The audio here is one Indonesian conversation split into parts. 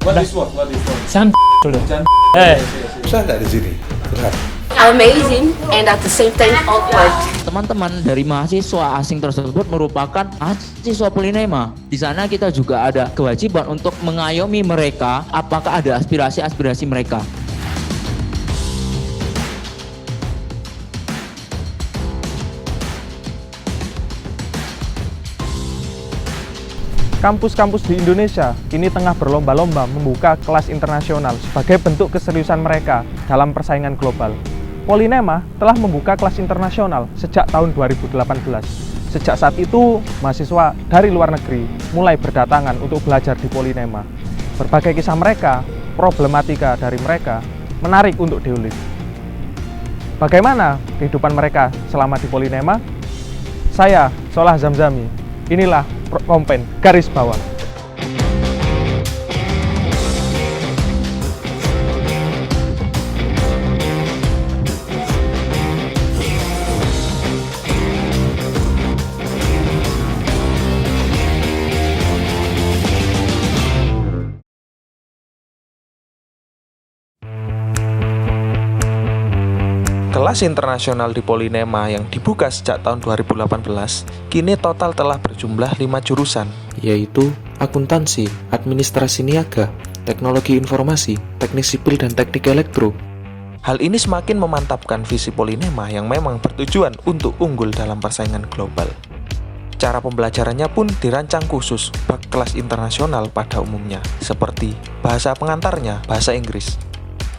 What is what? What is what? Jangan dulu. Jangan. Susah nggak di sini? Berat. Amazing and at the same time awkward. Teman-teman dari mahasiswa asing tersebut merupakan mahasiswa Polinema. Di sana kita juga ada kewajiban untuk mengayomi mereka apakah ada aspirasi-aspirasi mereka. Kampus-kampus di Indonesia kini tengah berlomba-lomba membuka kelas internasional sebagai bentuk keseriusan mereka dalam persaingan global. Polinema telah membuka kelas internasional sejak tahun 2018. Sejak saat itu, mahasiswa dari luar negeri mulai berdatangan untuk belajar di Polinema. Berbagai kisah mereka, problematika dari mereka, menarik untuk diulik. Bagaimana kehidupan mereka selama di Polinema? Saya, Solah Zamzami. Inilah Kompen Garis Bawah. Kelas internasional di Polinema yang dibuka sejak tahun 2018, kini total telah berjumlah 5 jurusan, yaitu akuntansi, administrasi niaga, teknologi informasi, teknik sipil dan teknik elektro. Hal ini semakin memantapkan visi Polinema yang memang bertujuan untuk unggul dalam persaingan global. Cara pembelajarannya pun dirancang khusus bak kelas internasional pada umumnya, seperti bahasa pengantarnya bahasa Inggris.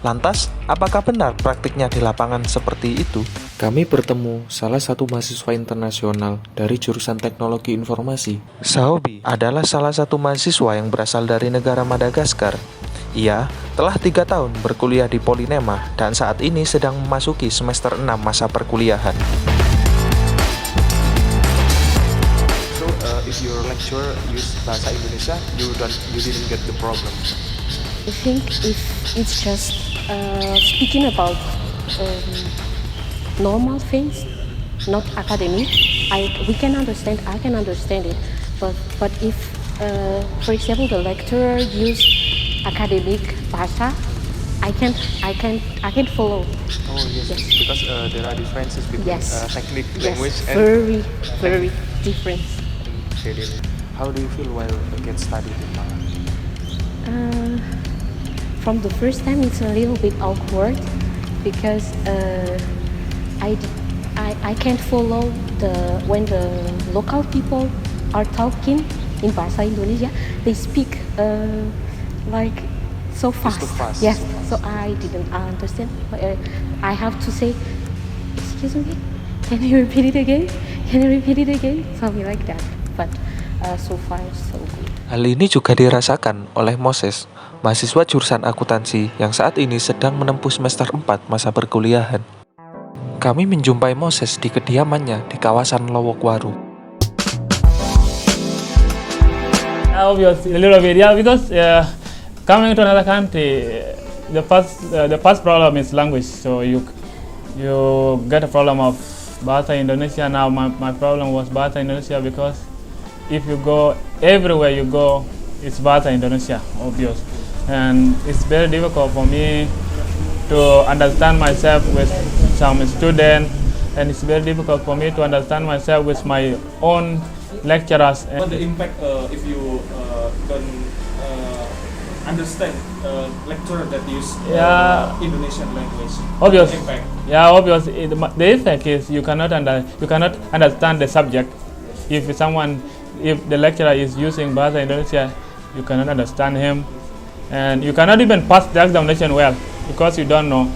Lantas, apakah benar praktiknya di lapangan seperti itu? Kami bertemu salah satu mahasiswa internasional dari jurusan teknologi informasi. Sahobi adalah salah satu mahasiswa yang berasal dari negara Madagaskar. Ia telah 3 tahun berkuliah di Polinema dan saat ini sedang memasuki semester 6 masa perkuliahan. So, if your lecturer use bahasa Indonesia, you didn't get the problem. I think if it's just speaking about normal things, not academic, we can understand. I can understand it, but if, for example, the lecturer use academic bahasa, I can follow. Oh yes, Yes. because there are differences between Yes. technique Yes, language and very different. academic. How do you feel while get studied in Malang? From the first time, it's a little bit awkward because I can't follow when the local people are talking in bahasa Indonesia. They speak like so fast. too fast, Yes, so so I didn't understand. I have to say, excuse me, can you repeat it again? Can you repeat it again? Something like that. But so far so good. Hal ini juga dirasakan oleh Moses, mahasiswa jurusan akuntansi yang saat ini sedang menempuh semester 4 masa perkuliahan. Kami menjumpai Moses di kediamannya di kawasan Lowokwaru. Obviously, a little bit, yeah, because coming to another country, the first problem is language. So you get a problem of bahasa Indonesia. Now my problem was bahasa Indonesia because if you go everywhere you go, it's bahasa Indonesia, obvious, and it's very difficult for me to understand myself with some student, and it's very difficult for me to understand myself with my own lecturers. What the impact if you don't understand lecturer that use Indonesian language? Obvious. The impact. Yeah, obvious. The effect is you cannot understand the subject. If the lecturer is using bahasa Indonesia, you cannot understand him, and you cannot even pass the examination well because you don't know.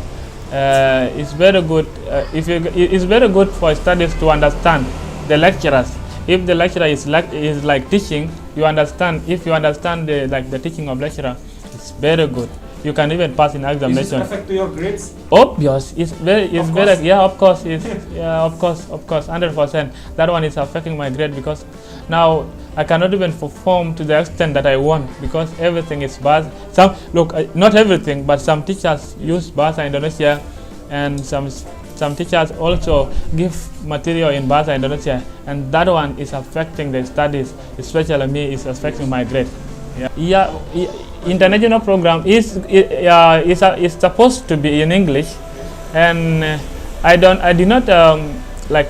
It's very good. It's very good for studies to understand the lecturers. If the lecturer is like teaching, you understand. If you understand the teaching of lecturer, it's very good. You can even pass in examination. Is it affect to your grades? Obvious, of course, 100%. That one is affecting my grade because now I cannot even perform to the extent that I want because everything is bahasa. Not everything, but some teachers use bahasa Indonesia, and some teachers also give material in bahasa Indonesia, and that one is affecting the studies. Especially me, is affecting my grade. Yeah, international program is supposed to be in English, and I did not like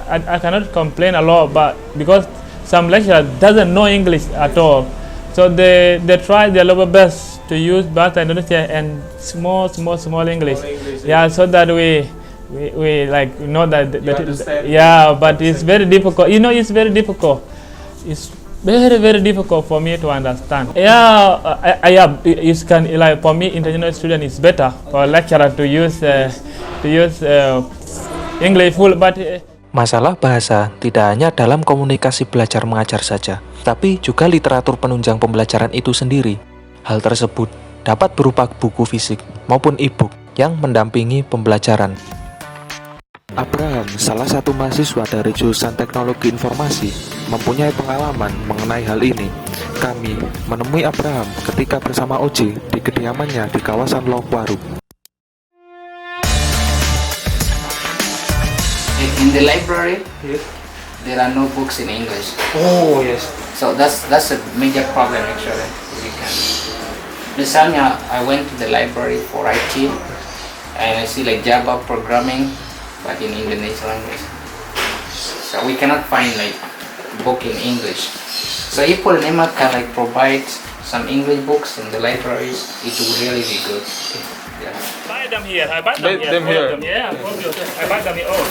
I cannot complain a lot, but because some lecturers doesn't know English at all, so they try their level best to use Bahasa Indonesia and small English. Yeah, so that we like know that but it's very difficult. It's very difficult. It's very difficult for me to understand. For me, international student is better for lecturer to use English full, but Masalah bahasa tidak hanya dalam komunikasi belajar mengajar saja, tapi juga literatur penunjang pembelajaran itu sendiri. Hal tersebut dapat berupa buku fisik maupun e-book yang mendampingi pembelajaran. Abraham, salah satu mahasiswa dari jurusan Teknologi Informasi, mempunyai pengalaman mengenai hal ini. Kami menemui Abraham ketika bersama Oji di kediamannya di kawasan Lowokwaru. In the library, there are no books in English. Oh yes. So that's a major problem actually. Misalnya, I went to the library for IT, and I see like Java programming, but in Indonesian language. So we cannot find like book in English. So if Polinema can like provide some English books in the libraries, it would really be good. Yeah. buy them here. I buy them here. Yeah, I buy them here all.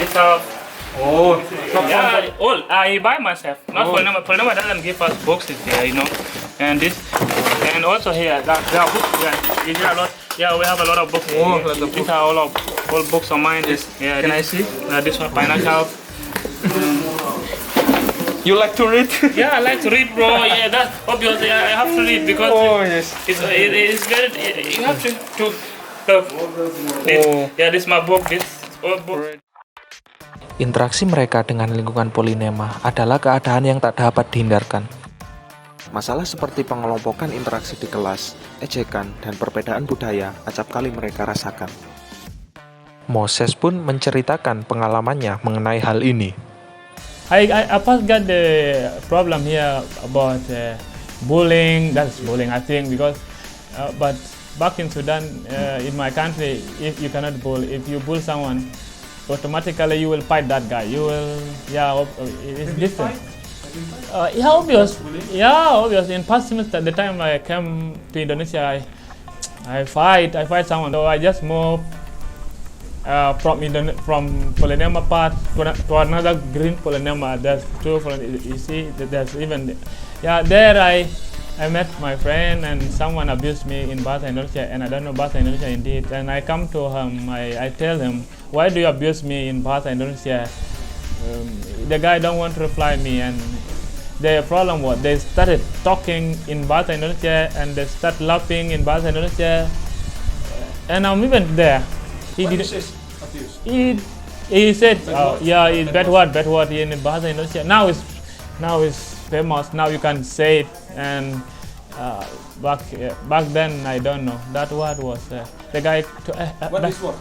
It's all I buy myself. Not Polinema doesn't give us boxes here, And this, and also here, there are books. Yeah, is there a lot? Yeah, we have a lot of books. These are all books of mine. Can I see? This one, financial. You like to read? Yeah, I like to read, bro. Yeah, that's obviously I have to read because it's very. You have to this is my book. This old book. Interaksi mereka dengan lingkungan Polinema adalah keadaan yang tak dapat dihindarkan. Masalah seperti pengelompokan interaksi di kelas, ejekan, dan perbedaan budaya acap kali mereka rasakan. Moses pun menceritakan pengalamannya mengenai hal ini. I first got the problem here about bullying. That's bullying, I think, because but back in Sudan, in my country, if you cannot bully, if you bully someone, automatically you will fight that guy. You will, it's different. Obvious. Yeah, obvious. In past semester, the time I came to Indonesia, I fight someone. So I just move from Polinema part to another green Polinema. There's two. You see, there's even there I met my friend and someone abused me in Bahasa Indonesia, and I don't know Bahasa Indonesia indeed. And I come to him, I tell him, why do you abuse me in Bahasa Indonesia? The guy don't want to reply me, and the problem was they started talking in Bahasa Indonesia and they start laughing in Bahasa Indonesia, and I'm even there. He said, it's bad word in Bahasa Indonesia. Now it's famous. Now you can say it, and back then I don't know. That word was the guy. What is word?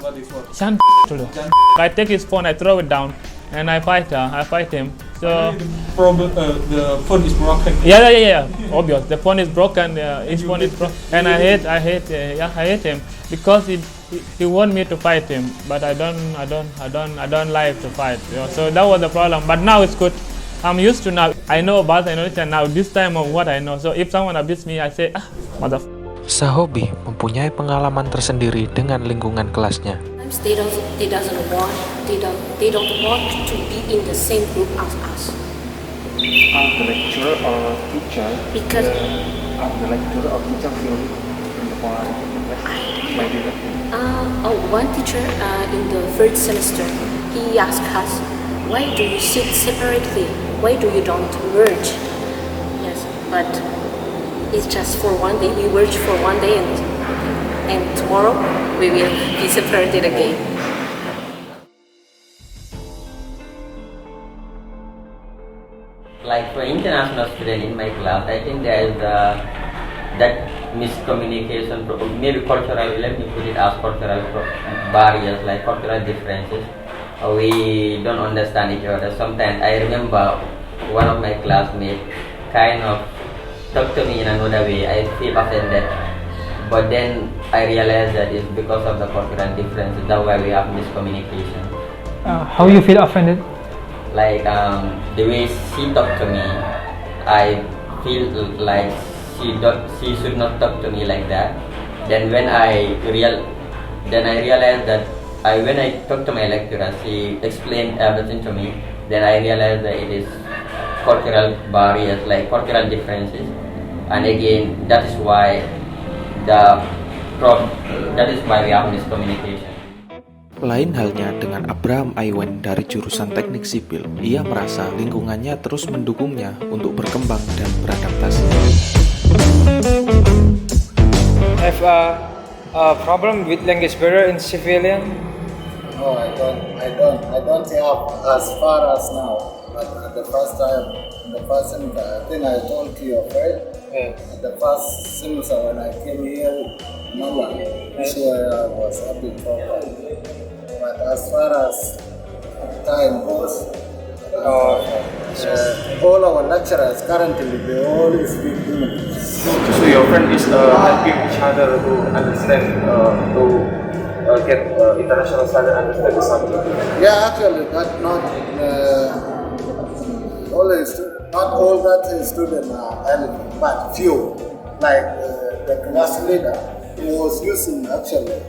I take his phone, I throw it down, and I fight him. So the phone is broken. Yeah. Obvious. The phone is broken. His phone is broken, and I hate him because he want me to fight him, but I don't like to fight. So that was the problem. But now it's good. I'm used to now. I know Bahasa Indonesia now. This time of what I know. So if someone abuse me, I say, mother. Sahobi mempunyai pengalaman tersendiri dengan lingkungan kelasnya. They don't want to be in the same group as us. The lecturer or teacher? Because the lecturer or teacher feel one teacher in the first semester, he asked us, why do you sit separately? Why do you don't merge? Yes, but it's just for one day. We merge for one day, and tomorrow we will be separated again. Like for international student in my class, I think there is that miscommunication, maybe cultural, let me put it as cultural barriers, like cultural differences. We don't understand each other. Sometimes I remember one of my classmates kind of talk to me in another way, I feel offended. But then I realized that it's because of the cultural differences. That's why we have miscommunication. How you feel offended? Like the way she talked to me, I feel like she should not talk to me like that. Then when I realized that when I talked to my lecturer, she explained everything to me. Then I realized that it is cultural barriers, like cultural differences, and again that is why we have miscommunication. Lain halnya dengan Abraham Aiwen dari jurusan teknik sipil. Ia merasa lingkungannya terus mendukungnya untuk berkembang dan beradaptasi. Have a problem with language barrier in civilian? No, I don't have as far as now. But at the first time, in the first semester, I think I told you, right? Yeah. At the first semester when I came here, Mala, this where I was a bit problem. But as far as time goes, all our lecturers currently, they all speak English. So your friend is helping each other to understand, to get international standard understand the subject. Yeah, actually, but not all that students are eligible, but few. Like the class leader, he was using actually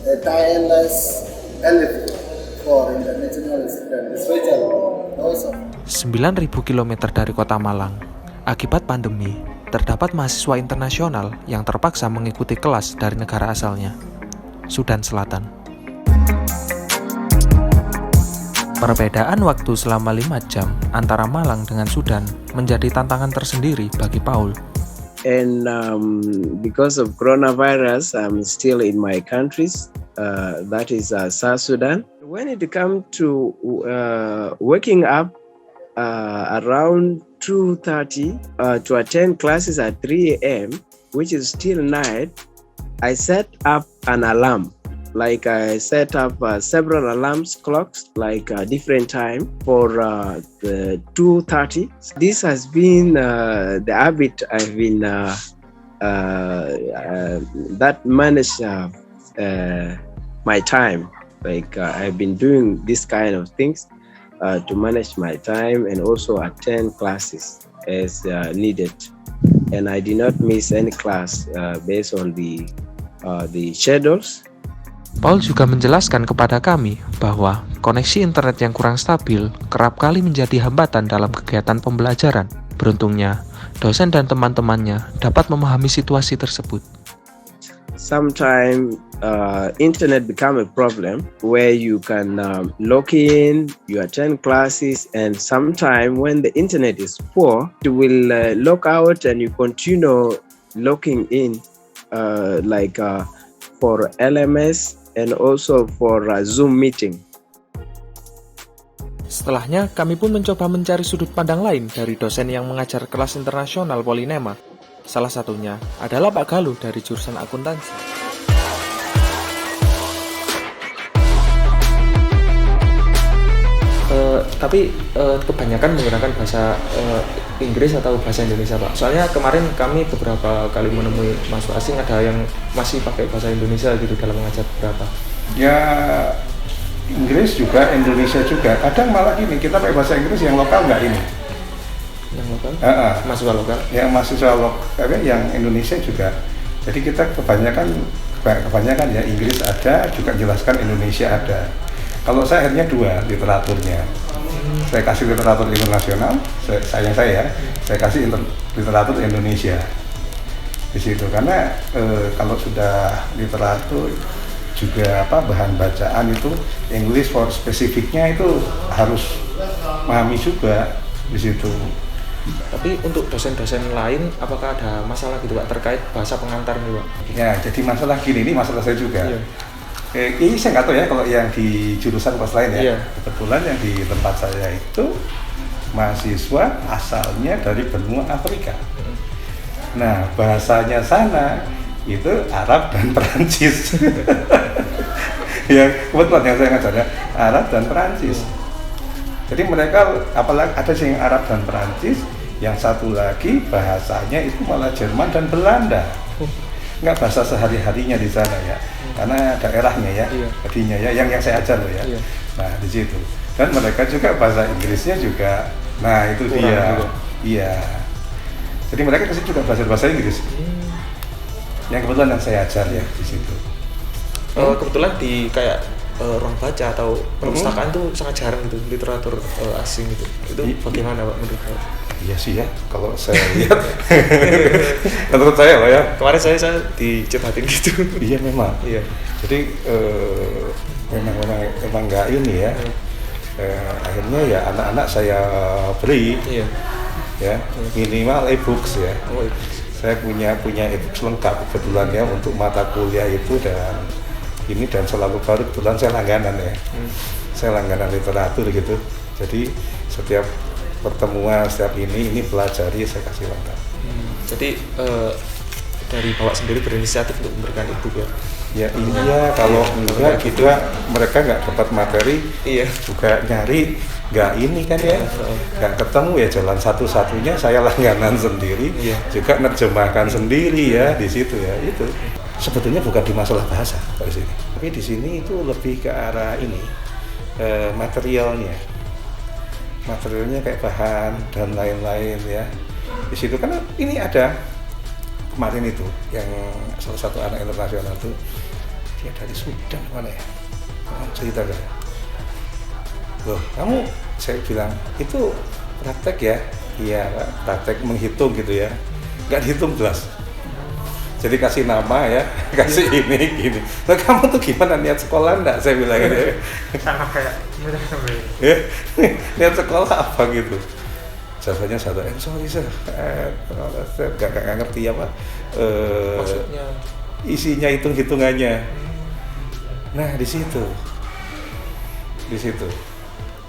a tireless eligible for international students, especially those of 9.000 km dari kota Malang. Akibat pandemi, terdapat mahasiswa internasional yang terpaksa mengikuti kelas dari negara asalnya, Sudan Selatan. Perbedaan waktu selama 5 jam antara Malang dengan Sudan menjadi tantangan tersendiri bagi Paul. And because of coronavirus, I'm still in my countries, that is South Sudan. When it comes to waking up around 2:30 to attend classes at 3 a.m., which is still night, I set up an alarm. Like I set up several alarms clocks, like different time for the 2:30. This has been the habit I've been that manage my time. Like I've been doing this kind of things to manage my time and also attend classes as needed. And I did not miss any class based on the schedules. Paul juga menjelaskan kepada kami bahwa koneksi internet yang kurang stabil kerap kali menjadi hambatan dalam kegiatan pembelajaran. Beruntungnya, dosen dan teman-temannya dapat memahami situasi tersebut. Sometimes internet become a problem where you can log in, you attend classes, and sometimes when the internet is poor, you will log out and you continue logging in for LMS and also for Zoom meeting. Setelahnya, kami pun mencoba mencari sudut pandang lain dari dosen yang mengajar kelas internasional Polinema. Salah satunya adalah Pak Galuh dari jurusan akuntansi. Tapi kebanyakan menggunakan bahasa Inggris atau bahasa Indonesia, Pak. Soalnya kemarin kami beberapa kali menemui mahasiswa asing ada yang masih pakai bahasa Indonesia gitu dalam mengajar beberapa. Ya Inggris juga, Indonesia juga. Kadang malah gini, kita pakai bahasa Inggris yang lokal nggak ini. Yang lokal? Mahasiswa lokal? Yang mahasiswa lokal, yang Indonesia juga. Jadi kita kebanyakan ya Inggris ada, juga jelaskan Indonesia ada. Kalau saya akhirnya 2 literaturnya. Saya kasih literatur internasional, saya kasih literatur Indonesia di situ. Karena kalau sudah literatur juga bahan bacaan itu English for spesifiknya itu harus memahami juga di situ. Tapi untuk dosen-dosen lain apakah ada masalah gitu Pak terkait bahasa pengantar nih Pak? Ya, jadi masalah gini, ini masalah saya juga. Iya. Ini saya nggak tahu ya kalau yang di jurusan kelas lain ya. Iya. Kebetulan yang di tempat saya itu mahasiswa asalnya dari benua Afrika. Nah, bahasanya sana itu Arab dan Perancis. Ya, kebetulan yang saya ngajarnya Arab dan Perancis. Jadi mereka apalagi ada yang Arab dan Perancis Yang satu lagi bahasanya itu malah Jerman dan Belanda. Nggak bahasa sehari-harinya di sana ya, karena daerahnya ya, jadinya ya, yang saya ajar loh ya. Nah di situ. Dan mereka juga bahasa Inggrisnya juga, nah itu dia. Iya. Jadi mereka kasih juga bahasa Inggris. Yang kebetulan yang saya ajar ya di situ. Kebetulan di kayak ruang baca atau perpustakaan tuh sangat jarang gitu literatur asing gitu. Itu bagaimana Pak menurut Pak? Iya sih ya, kalau saya lihat menurut saya loh ya. Kemarin saya dicetatin gitu. Iya memang. Iya. Jadi memang nggak ini ya. Akhirnya ya anak-anak saya beri. Iya. Ya minimal e-books ya. Saya punya e-books lengkap kebetulan ya untuk mata kuliah itu dan selalu baru kebetulan saya langganan ya. Saya langganan literatur gitu. Jadi setiap pertemuan setiap ini pelajari saya kasih lengkap. Jadi dari Bapak sendiri berinisiatif untuk memberikan e-book ya? Ya iya, kalau enggak juga mereka nggak dapat materi, juga nyari nggak ini kan ya, nggak ketemu ya jalan satu-satunya saya langganan sendiri, juga nerjemahkan sendiri ya di situ ya itu. Sebetulnya bukan di masalah bahasa di sini, tapi di sini itu lebih ke arah ini materialnya kayak bahan dan lain-lain ya. Di situ kan ini ada kemarin itu yang salah satu anak internasional itu dia dari Sudan mana ya, cerita kan, loh kamu, saya bilang itu praktek ya, iya praktek menghitung gitu ya, nggak dihitung jelas. Jadi kasih nama ya, kasih ini gini. Nah, kamu tuh gimana niat sekolah enggak? Saya bilang gitu. Sama kayak ya, niat sekolah apa gitu. Jawabannya satu, sorry sir, gak ngerti apa maksudnya, isinya hitung-hitungannya. Nah di situ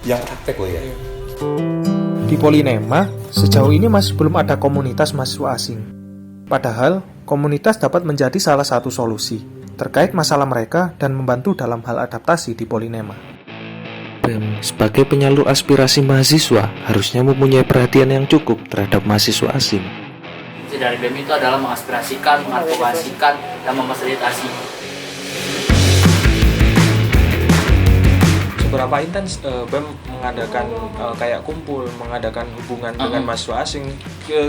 yang praktek loh ya. Di Polinema sejauh ini masih belum ada komunitas mahasiswa asing. Padahal komunitas dapat menjadi salah satu solusi terkait masalah mereka dan membantu dalam hal adaptasi di Polinema. BEM sebagai penyalur aspirasi mahasiswa harusnya mempunyai perhatian yang cukup terhadap mahasiswa asing. Fungsi dari BEM itu adalah mengaspirasikan, mengadvokasikan, dan memfasilitasi. Seberapa intens BEM mengadakan kayak kumpul, mengadakan hubungan dengan mahasiswa asing,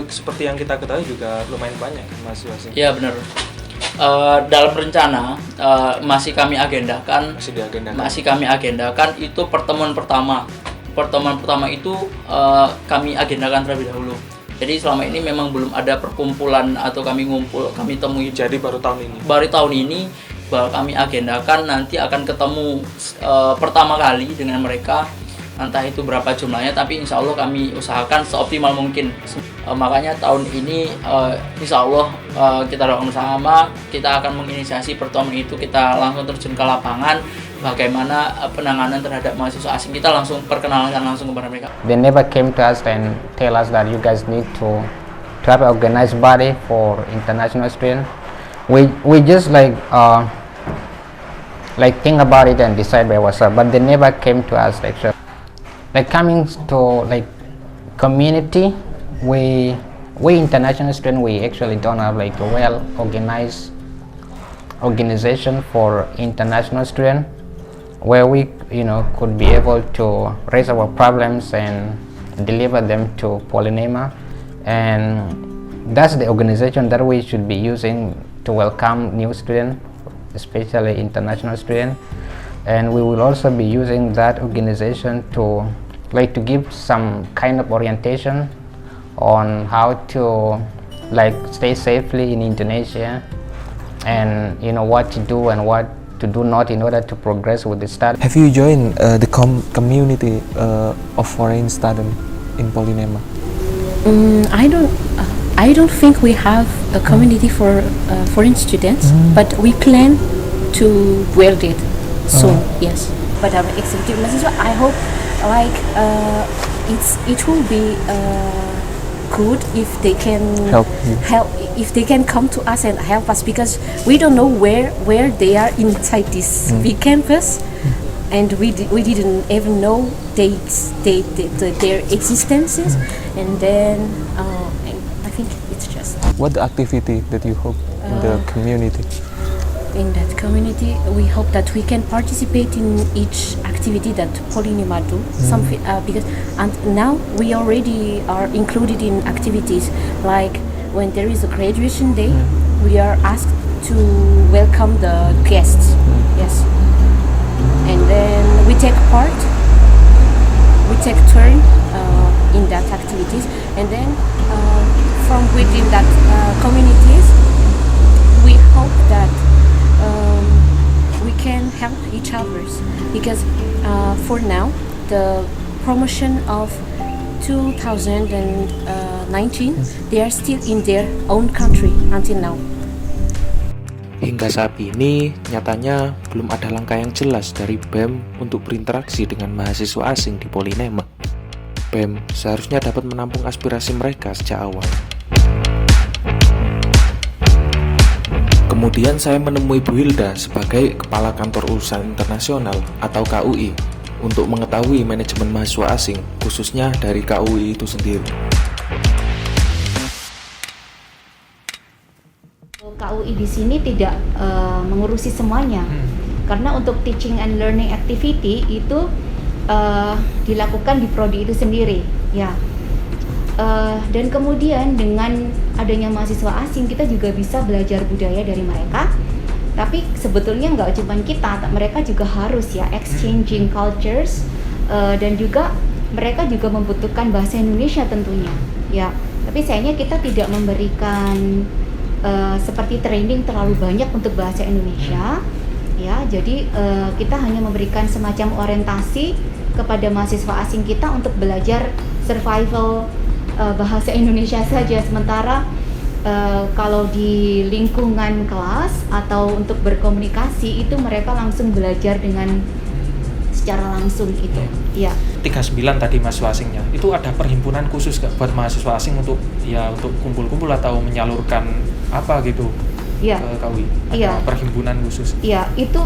seperti yang kita ketahui juga lumayan banyak mahasiswa asing. Iya benar. Dalam rencana masih kami agendakan itu pertemuan pertama itu kami agendakan terlebih dahulu. Jadi selama ini memang belum ada perkumpulan atau kami temui. Jadi baru tahun ini bahwa kami agendakan nanti akan ketemu pertama kali dengan mereka, entah itu berapa jumlahnya, tapi insya Allah kami usahakan seoptimal mungkin. Makanya tahun ini insya Allah kita doakan bersama, kita akan menginisiasi pertemuan itu, kita langsung terjun ke lapangan, bagaimana penanganan terhadap mahasiswa asing, kita langsung perkenalkan langsung kepada mereka. They never came to us and tell us that you guys need to have an organized body for international students. We just like think about it and decide by ourselves, but they never came to us actually. Like coming to like community, we international students, we actually don't have like a well organized organization for international students where we could be able to raise our problems and deliver them to Polinema, and that's the organization that we should be using to welcome new students, especially international students. And we will also be using that organization to give some kind of orientation on how to stay safely in Indonesia, and what to do and what to do not in order to progress with the study. Have you joined the community of foreign students in Polinema? I don't think we have a community for foreign students, but we plan to build it soon. Yes. Pada eksekutif mahasiswa, I hope it will be good if they can help, if they can come to us and help us, because we don't know where they are inside this big campus, and we didn't even know their existences, and then I think it's just What activity that you hope in the community? in that community we hope that we can participate in each activity that Polynema do. Something because and now we already are included in activities like when there is a graduation day, we are asked to welcome the guests. Yes. And then we take turn in that activities, and then from within that communities we hope that we can help each other, because for now the promotion of 2019 they are still in their own country until now. Hingga saat ini, nyatanya belum ada langkah yang jelas dari BEM untuk berinteraksi dengan mahasiswa asing di Polynema. BEM seharusnya dapat menampung aspirasi mereka sejak awal. Kemudian saya menemui Bu Hilda sebagai Kepala Kantor Urusan Internasional atau KUI untuk mengetahui manajemen mahasiswa asing, khususnya dari KUI itu sendiri. KUI di sini tidak mengurusi semuanya, karena untuk teaching and learning activity itu dilakukan di prodi itu sendiri, ya. Dan kemudian dengan adanya mahasiswa asing kita juga bisa belajar budaya dari mereka. Tapi sebetulnya nggak cuma kita, mereka juga harus ya exchanging cultures, dan juga mereka juga membutuhkan bahasa Indonesia tentunya, ya. Tapi sayangnya kita tidak memberikan seperti training terlalu banyak untuk bahasa Indonesia, ya. Jadi kita hanya memberikan semacam orientasi kepada mahasiswa asing kita untuk belajar survival bahasa Indonesia saja. Sementara kalau di lingkungan kelas atau untuk berkomunikasi itu mereka langsung belajar dengan secara langsung gitu. Ya. 39 tadi mahasiswa asingnya. Itu ada perhimpunan khusus gak buat mahasiswa asing untuk kumpul-kumpul atau menyalurkan apa gitu ke KUI? Ada perhimpunan khusus? Iya, itu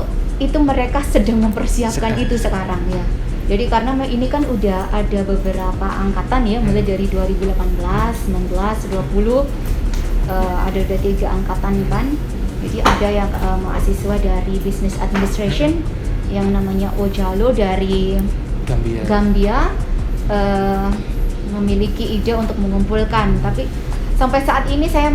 mereka sedang mempersiapkan itu sekarang ya. Jadi karena ini kan udah ada beberapa angkatan ya, mulai dari 2018, 19, 20, ada 3 angkatan kan. Jadi ada yang mahasiswa dari Business Administration yang namanya Ojalo dari Gambia memiliki ide untuk mengumpulkan. Tapi sampai saat ini saya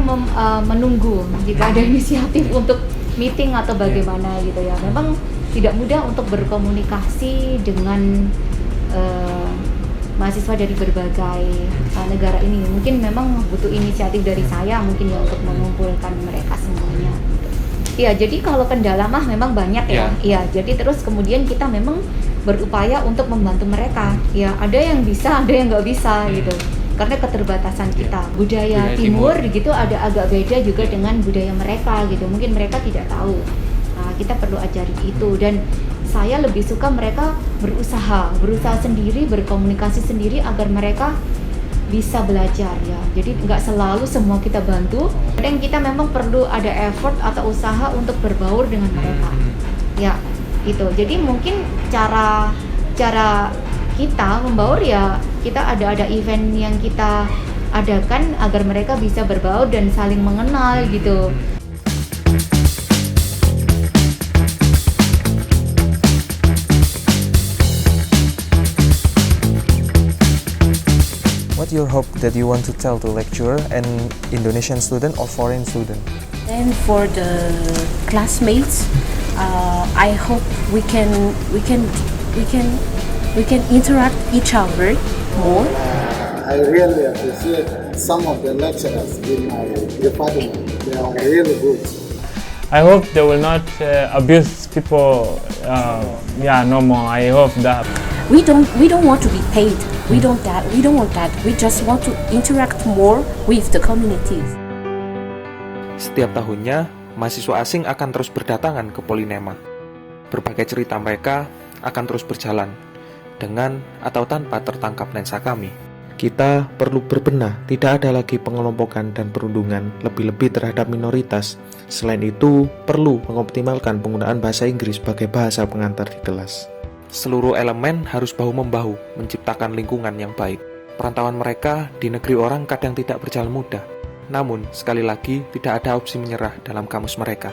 menunggu jika ada inisiatif untuk meeting atau bagaimana gitu ya. Memang tidak mudah untuk berkomunikasi dengan mahasiswa dari berbagai negara ini. Mungkin memang butuh inisiatif dari saya mungkin ya untuk mengumpulkan mereka semuanya. Iya, jadi kalau kendala mah memang banyak ya. Iya, jadi terus kemudian kita memang berupaya untuk membantu mereka. Ya, ada yang bisa, ada yang nggak bisa gitu. Karena keterbatasan kita. Budaya timur gitu ada agak beda juga dengan budaya mereka gitu. Mungkin mereka tidak tahu. Nah, kita perlu ajari itu, dan saya lebih suka mereka berusaha sendiri, berkomunikasi sendiri agar mereka bisa belajar ya. Jadi nggak selalu semua kita bantu, dan kita memang perlu ada effort atau usaha untuk berbaur dengan mereka. Ya, itu. Jadi mungkin cara kita membaur ya, kita ada event yang kita adakan agar mereka bisa berbaur dan saling mengenal gitu. What your hope that you want to tell to lecturer and Indonesian student or foreign student? And for the classmates, I hope we can interact each other more. I really appreciate some of the lecturers in my department. They are really good. I hope they will not abuse people. No more. I hope that we don't want to be paid. We don't want that. We just want to interact more with the communities. Setiap tahunnya, mahasiswa asing akan terus berdatangan ke Polynema. Berbagai cerita mereka akan terus berjalan, dengan atau tanpa tertangkap lensa kami. Kita perlu berbenah, tidak ada lagi pengelompokan dan perundungan, lebih-lebih terhadap minoritas. Selain itu, perlu mengoptimalkan penggunaan bahasa Inggris sebagai bahasa pengantar di kelas. Seluruh elemen harus bahu-membahu menciptakan lingkungan yang baik. Perantauan mereka di negeri orang kadang tidak berjalan mudah. Namun, sekali lagi, tidak ada opsi menyerah dalam kamus mereka.